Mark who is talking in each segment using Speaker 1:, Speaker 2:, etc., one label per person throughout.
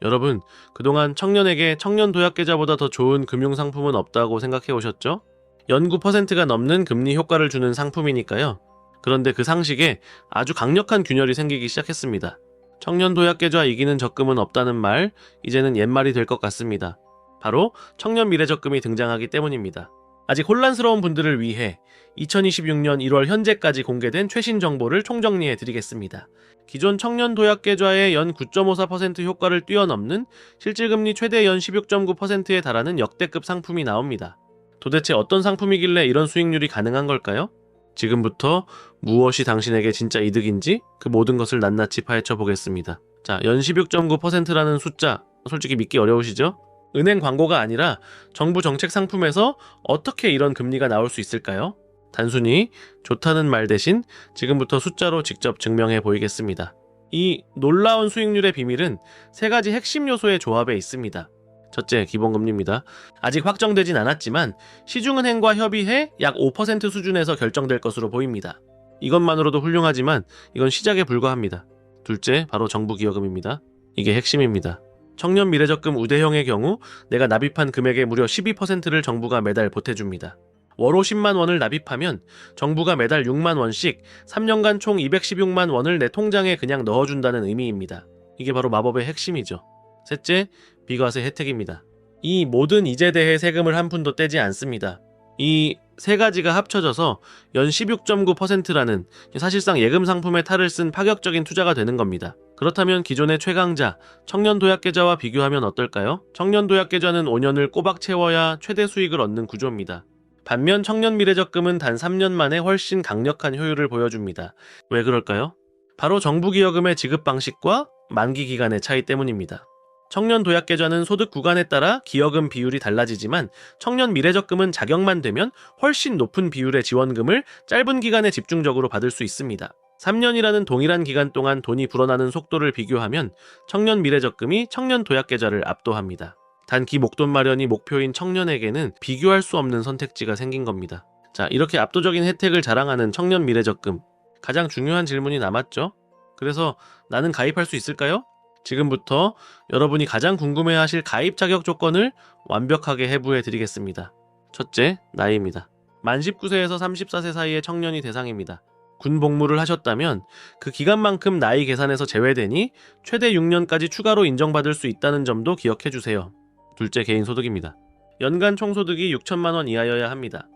Speaker 1: 여러분, 그동안 청년에게 청년도약계좌보다 더 좋은 금융상품은 없다고 생각해 오셨죠? 연 9%가 넘는 금리 효과를 주는 상품이니까요. 그런데 그 상식에 아주 강력한 균열이 생기기 시작했습니다. 청년도약계좌 이기는 적금은 없다는 말, 이제는 옛말이 될 것 같습니다. 바로 청년미래적금이 등장하기 때문입니다. 아직 혼란스러운 분들을 위해 2026년 1월 현재까지 공개된 최신 정보를 총정리해 드리겠습니다. 기존 청년도약계좌의 연 9.54% 효과를 뛰어넘는 실질금리 최대 연 16.9%에 달하는 역대급 상품이 나옵니다. 도대체 어떤 상품이길래 이런 수익률이 가능한 걸까요? 지금부터 무엇이 당신에게 진짜 이득인지 그 모든 것을 낱낱이 파헤쳐 보겠습니다. 자, 연 16.9%라는 숫자 솔직히 믿기 어려우시죠? 은행 광고가 아니라 정부 정책 상품에서 어떻게 이런 금리가 나올 수 있을까요? 단순히 좋다는 말 대신 지금부터 숫자로 직접 증명해 보이겠습니다. 이 놀라운 수익률의 비밀은 세 가지 핵심 요소의 조합에 있습니다. 첫째, 기본금리입니다. 아직 확정되진 않았지만 시중은행과 협의해 약 5% 수준에서 결정될 것으로 보입니다. 이것만으로도 훌륭하지만 이건 시작에 불과합니다. 둘째, 바로 정부기여금입니다. 이게 핵심입니다. 청년미래적금 우대형의 경우 내가 납입한 금액의 무려 12%를 정부가 매달 보태줍니다. 월 50만 원을 납입하면 정부가 매달 6만 원씩 3년간 총 216만 원을 내 통장에 그냥 넣어준다는 의미입니다. 이게 바로 마법의 핵심이죠. 셋째, 비과세 혜택입니다. 이 모든 이제 대해 세금을 한 푼도 떼지 않습니다. 이 세 가지가 합쳐져서 연 16.9%라는 사실상 예금 상품의 탈을 쓴 파격적인 투자가 되는 겁니다. 그렇다면 기존의 최강자 청년도약계좌와 비교하면 어떨까요? 청년도약계좌는 5년을 꼬박 채워야 최대 수익을 얻는 구조입니다. 반면 청년미래적금은 단 3년 만에 훨씬 강력한 효율을 보여줍니다. 왜 그럴까요? 바로 정부기여금의 지급 방식과 만기 기간의 차이 때문입니다. 청년도약계좌는 소득 구간에 따라 기여금 비율이 달라지지만 청년미래적금은 자격만 되면 훨씬 높은 비율의 지원금을 짧은 기간에 집중적으로 받을 수 있습니다. 3년이라는 동일한 기간 동안 돈이 불어나는 속도를 비교하면 청년미래적금이 청년도약계좌를 압도합니다. 단기 목돈 마련이 목표인 청년에게는 비교할 수 없는 선택지가 생긴 겁니다. 자, 이렇게 압도적인 혜택을 자랑하는 청년미래적금. 가장 중요한 질문이 남았죠? 그래서 나는 가입할 수 있을까요? 지금부터 여러분이 가장 궁금해하실 가입 자격 조건을 완벽하게 해부해 드리겠습니다. 첫째, 나이입니다. 만 19세에서 34세 사이의 청년이 대상입니다. 군 복무를 하셨다면 그 기간만큼 나이 계산에서 제외되니 최대 6년까지 추가로 인정받을 수 있다는 점도 기억해 주세요. 둘째, 개인 소득입니다. 연간 총소득이 6천만 원 이하여야 합니다.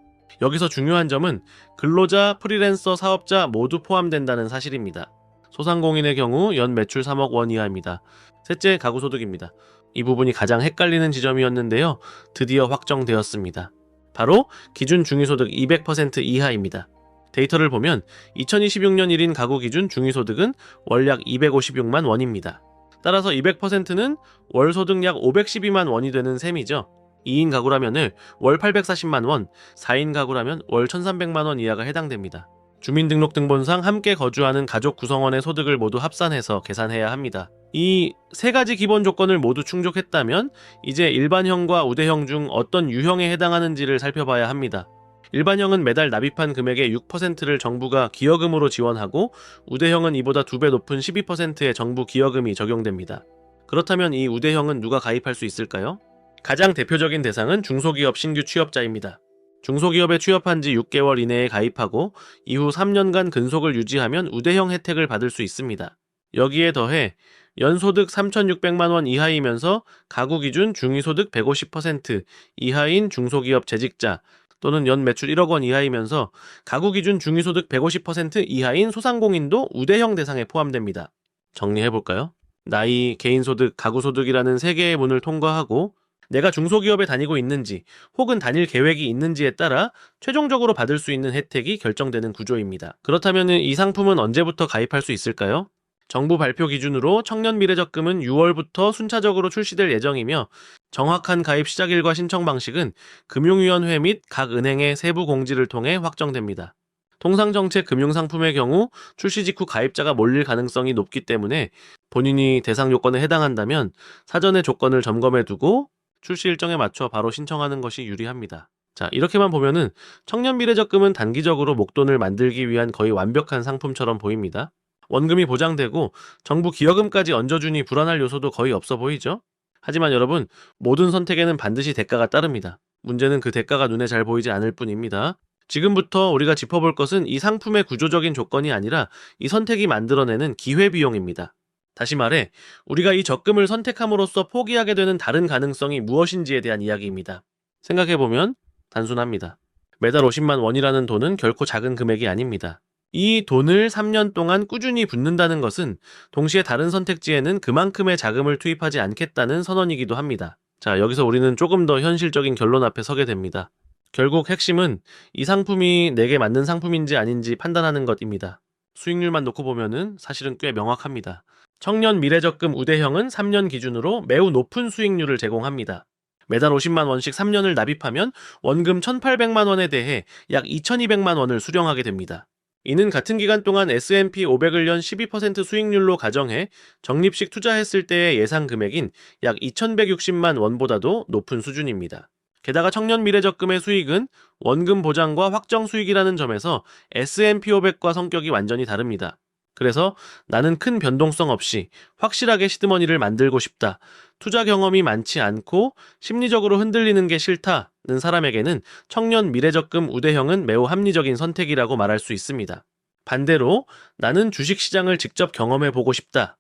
Speaker 1: 여기서 중요한 점은 근로자, 프리랜서, 사업자 모두 포함된다는 사실입니다. 소상공인의 경우 연 매출 3억 원 이하입니다. 셋째, 가구소득입니다. 이 부분이 가장 헷갈리는 지점이었는데요. 드디어 확정되었습니다. 바로 기준 중위소득 200% 이하입니다. 데이터를 보면 2026년 1인 가구 기준 중위소득은 월 약 256만 원입니다. 따라서 200%는 월 소득 약 512만 원이 되는 셈이죠. 2인 가구라면 월 840만 원, 4인 가구라면 월 1300만 원 이하가 해당됩니다. 주민등록등본상 함께 거주하는 가족 구성원의 소득을 모두 합산해서 계산해야 합니다. 이 세 가지 기본 조건을 모두 충족했다면 이제 일반형과 우대형 중 어떤 유형에 해당하는지를 살펴봐야 합니다. 일반형은 매달 납입한 금액의 6%를 정부가 기여금으로 지원하고 우대형은 이보다 2배 높은 12%의 정부 기여금이 적용됩니다. 그렇다면 이 우대형은 누가 가입할 수 있을까요? 가장 대표적인 대상은 중소기업 신규 취업자입니다. 중소기업에 취업한 지 6개월 이내에 가입하고 이후 3년간 근속을 유지하면 우대형 혜택을 받을 수 있습니다. 여기에 더해 연소득 3,600만 원 이하이면서 가구 기준 중위소득 150% 이하인 중소기업 재직자 또는 연 매출 1억 원 이하이면서 가구 기준 중위소득 150% 이하인 소상공인도 우대형 대상에 포함됩니다. 정리해볼까요? 나이, 개인소득, 가구소득이라는 세 개의 문을 통과하고 내가 중소기업에 다니고 있는지 혹은 다닐 계획이 있는지에 따라 최종적으로 받을 수 있는 혜택이 결정되는 구조입니다. 그렇다면 이 상품은 언제부터 가입할 수 있을까요? 정부 발표 기준으로 청년미래적금은 6월부터 순차적으로 출시될 예정이며 정확한 가입 시작일과 신청 방식은 금융위원회 및 각 은행의 세부 공지를 통해 확정됩니다. 통상정책 금융상품의 경우 출시 직후 가입자가 몰릴 가능성이 높기 때문에 본인이 대상 요건에 해당한다면 사전에 조건을 점검해 두고 출시 일정에 맞춰 바로 신청하는 것이 유리합니다. 자, 이렇게만 보면은 청년미래적금은 단기적으로 목돈을 만들기 위한 거의 완벽한 상품처럼 보입니다. 원금이 보장되고 정부 기여금까지 얹어주니 불안할 요소도 거의 없어 보이죠? 하지만 여러분, 모든 선택에는 반드시 대가가 따릅니다. 문제는 그 대가가 눈에 잘 보이지 않을 뿐입니다. 지금부터 우리가 짚어볼 것은 이 상품의 구조적인 조건이 아니라 이 선택이 만들어내는 기회비용입니다. 다시 말해, 우리가 이 적금을 선택함으로써 포기하게 되는 다른 가능성이 무엇인지에 대한 이야기입니다. 생각해보면 단순합니다. 매달 50만 원이라는 돈은 결코 작은 금액이 아닙니다. 이 돈을 3년 동안 꾸준히 붓는다는 것은 동시에 다른 선택지에는 그만큼의 자금을 투입하지 않겠다는 선언이기도 합니다. 자, 여기서 우리는 조금 더 현실적인 결론 앞에 서게 됩니다. 결국 핵심은 이 상품이 내게 맞는 상품인지 아닌지 판단하는 것입니다. 수익률만 놓고 보면은 사실은 꽤 명확합니다. 청년 미래적금 우대형은 3년 기준으로 매우 높은 수익률을 제공합니다. 매달 50만 원씩 3년을 납입하면 원금 1,800만 원에 대해 약 2,200만 원을 수령하게 됩니다. 이는 같은 기간 동안 S&P 500을 연 12% 수익률로 가정해 적립식 투자했을 때의 예상 금액인 약 2,160만 원보다도 높은 수준입니다. 게다가 청년 미래적금의 수익은 원금 보장과 확정 수익이라는 점에서 S&P 500과 성격이 완전히 다릅니다. 그래서 나는 큰 변동성 없이 확실하게 시드머니를 만들고 싶다. 투자 경험이 많지 않고 심리적으로 흔들리는 게 싫다는 사람에게는 청년 미래적금 우대형은 매우 합리적인 선택이라고 말할 수 있습니다. 반대로 나는 주식시장을 직접 경험해보고 싶다.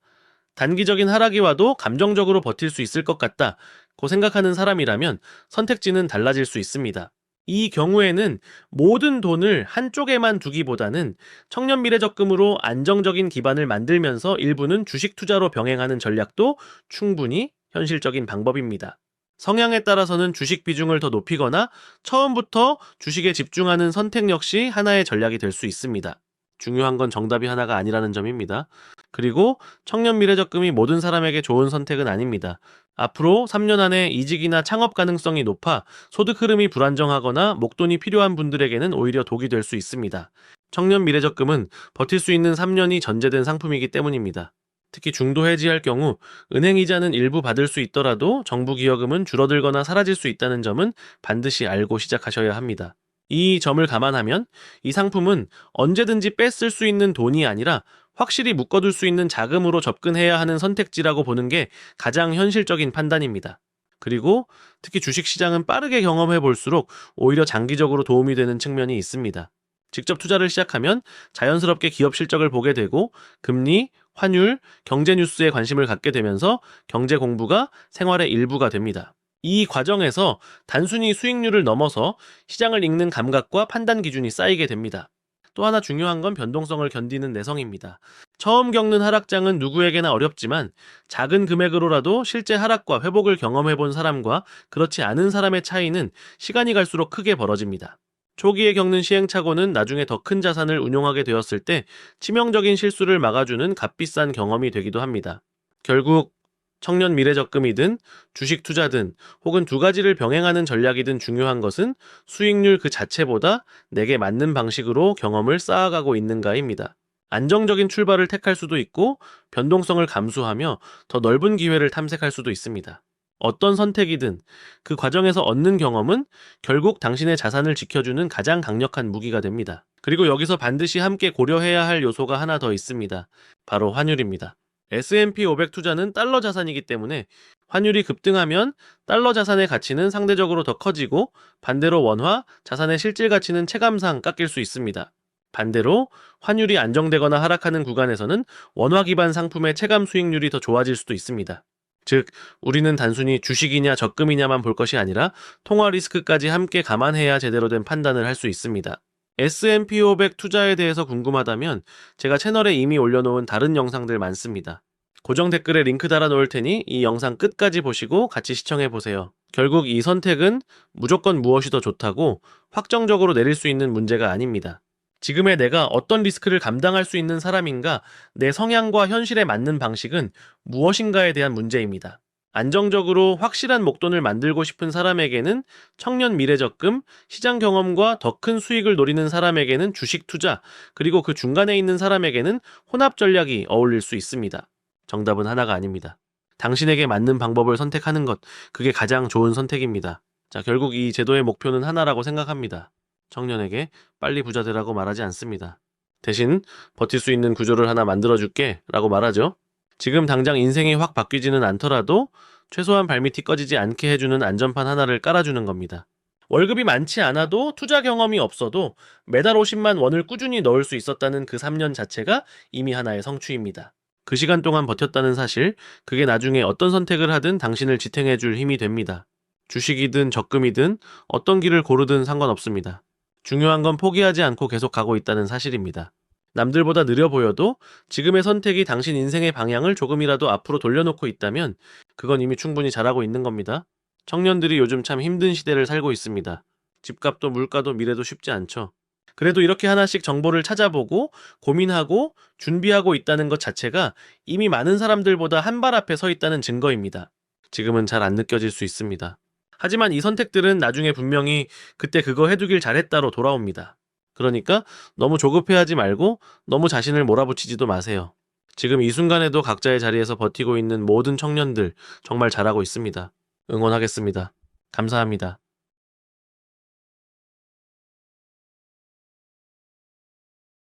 Speaker 1: 단기적인 하락이 와도 감정적으로 버틸 수 있을 것 같다. 고 생각하는 사람이라면 선택지는 달라질 수 있습니다. 이 경우에는 모든 돈을 한쪽에만 두기보다는 청년 미래적금으로 안정적인 기반을 만들면서 일부는 주식 투자로 병행하는 전략도 충분히 현실적인 방법입니다. 성향에 따라서는 주식 비중을 더 높이거나 처음부터 주식에 집중하는 선택 역시 하나의 전략이 될 수 있습니다. 중요한 건 정답이 하나가 아니라는 점입니다. 그리고 청년 미래적금이 모든 사람에게 좋은 선택은 아닙니다. 앞으로 3년 안에 이직이나 창업 가능성이 높아 소득 흐름이 불안정하거나 목돈이 필요한 분들에게는 오히려 독이 될 수 있습니다. 청년 미래적금은 버틸 수 있는 3년이 전제된 상품이기 때문입니다. 특히 중도 해지할 경우 은행 이자는 일부 받을 수 있더라도 정부 기여금은 줄어들거나 사라질 수 있다는 점은 반드시 알고 시작하셔야 합니다. 이 점을 감안하면 이 상품은 언제든지 뺐을 수 있는 돈이 아니라 확실히 묶어둘 수 있는 자금으로 접근해야 하는 선택지라고 보는 게 가장 현실적인 판단입니다. 그리고 특히 주식시장은 빠르게 경험해 볼수록 오히려 장기적으로 도움이 되는 측면이 있습니다. 직접 투자를 시작하면 자연스럽게 기업 실적을 보게 되고 금리, 환율, 경제 뉴스에 관심을 갖게 되면서 경제 공부가 생활의 일부가 됩니다. 이 과정에서 단순히 수익률을 넘어서 시장을 읽는 감각과 판단 기준이 쌓이게 됩니다. 또 하나 중요한 건 변동성을 견디는 내성입니다. 처음 겪는 하락장은 누구에게나 어렵지만 작은 금액으로라도 실제 하락과 회복을 경험해 본 사람과 그렇지 않은 사람의 차이는 시간이 갈수록 크게 벌어집니다. 초기에 겪는 시행착오는 나중에 더 큰 자산을 운용하게 되었을 때 치명적인 실수를 막아주는 값비싼 경험이 되기도 합니다. 결국 청년 미래적금이든 주식 투자든 혹은 두 가지를 병행하는 전략이든 중요한 것은 수익률 그 자체보다 내게 맞는 방식으로 경험을 쌓아가고 있는가입니다. 안정적인 출발을 택할 수도 있고 변동성을 감수하며 더 넓은 기회를 탐색할 수도 있습니다. 어떤 선택이든 그 과정에서 얻는 경험은 결국 당신의 자산을 지켜주는 가장 강력한 무기가 됩니다. 그리고 여기서 반드시 함께 고려해야 할 요소가 하나 더 있습니다. 바로 환율입니다. S&P 500 투자는 달러 자산이기 때문에 환율이 급등하면 달러 자산의 가치는 상대적으로 더 커지고 반대로 원화, 자산의 실질 가치는 체감상 깎일 수 있습니다. 반대로 환율이 안정되거나 하락하는 구간에서는 원화 기반 상품의 체감 수익률이 더 좋아질 수도 있습니다. 즉, 우리는 단순히 주식이냐 적금이냐만 볼 것이 아니라 통화 리스크까지 함께 감안해야 제대로 된 판단을 할 수 있습니다. S&P 500 투자에 대해서 궁금하다면 제가 채널에 이미 올려놓은 다른 영상들 많습니다. 고정 댓글에 링크 달아놓을 테니 이 영상 끝까지 보시고 같이 시청해보세요. 결국 이 선택은 무조건 무엇이 더 좋다고 확정적으로 내릴 수 있는 문제가 아닙니다. 지금의 내가 어떤 리스크를 감당할 수 있는 사람인가, 내 성향과 현실에 맞는 방식은 무엇인가에 대한 문제입니다. 안정적으로 확실한 목돈을 만들고 싶은 사람에게는 청년 미래적금, 시장 경험과 더 큰 수익을 노리는 사람에게는 주식 투자, 그리고 그 중간에 있는 사람에게는 혼합 전략이 어울릴 수 있습니다. 정답은 하나가 아닙니다. 당신에게 맞는 방법을 선택하는 것, 그게 가장 좋은 선택입니다. 자, 결국 이 제도의 목표는 하나라고 생각합니다. 청년에게 빨리 부자 되라고 말하지 않습니다. 대신 버틸 수 있는 구조를 하나 만들어줄게 라고 말하죠. 지금 당장 인생이 확 바뀌지는 않더라도 최소한 발밑이 꺼지지 않게 해주는 안전판 하나를 깔아주는 겁니다. 월급이 많지 않아도 투자 경험이 없어도 매달 50만 원을 꾸준히 넣을 수 있었다는 그 3년 자체가 이미 하나의 성취입니다. 그 시간 동안 버텼다는 사실, 그게 나중에 어떤 선택을 하든 당신을 지탱해줄 힘이 됩니다. 주식이든 적금이든 어떤 길을 고르든 상관없습니다. 중요한 건 포기하지 않고 계속 가고 있다는 사실입니다. 남들보다 느려 보여도 지금의 선택이 당신 인생의 방향을 조금이라도 앞으로 돌려놓고 있다면 그건 이미 충분히 잘하고 있는 겁니다. 청년들이 요즘 참 힘든 시대를 살고 있습니다. 집값도 물가도 미래도 쉽지 않죠. 그래도 이렇게 하나씩 정보를 찾아보고 고민하고 준비하고 있다는 것 자체가 이미 많은 사람들보다 한 발 앞에 서 있다는 증거입니다. 지금은 잘 안 느껴질 수 있습니다. 하지만 이 선택들은 나중에 분명히 그때 그거 해두길 잘했다로 돌아옵니다. 그러니까 너무 조급해하지 말고 너무 자신을 몰아붙이지도 마세요. 지금 이 순간에도 각자의 자리에서 버티고 있는 모든 청년들 정말 잘하고 있습니다. 응원하겠습니다. 감사합니다.